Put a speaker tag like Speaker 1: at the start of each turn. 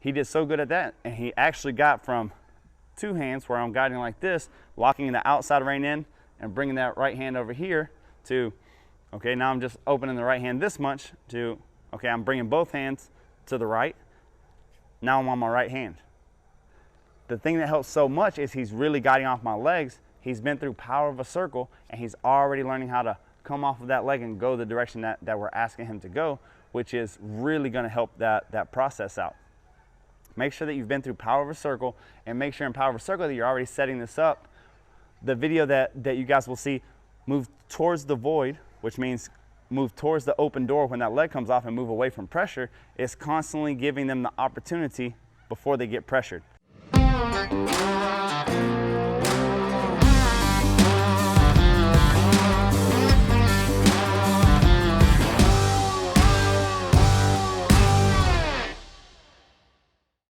Speaker 1: he did so good at that, and he actually got from 2 hands where I'm guiding like this, locking the outside rein in and bringing that right hand over here to, okay, now I'm just opening the right hand this much to, okay, I'm bringing both hands to the right. Now I'm on my right hand. The thing that helps so much is he's really guiding off my legs. He's been through power of a circle, and he's already learning how to come off of that leg and go the direction that we're asking him to go, which is really going to help that process out. Make sure that you've been through power of a circle, and make sure in power of a circle that you're already setting this up. The video that you guys will see, move towards the void, which means move towards the open door when that leg comes off and move away from pressure, is constantly giving them the opportunity before they get pressured.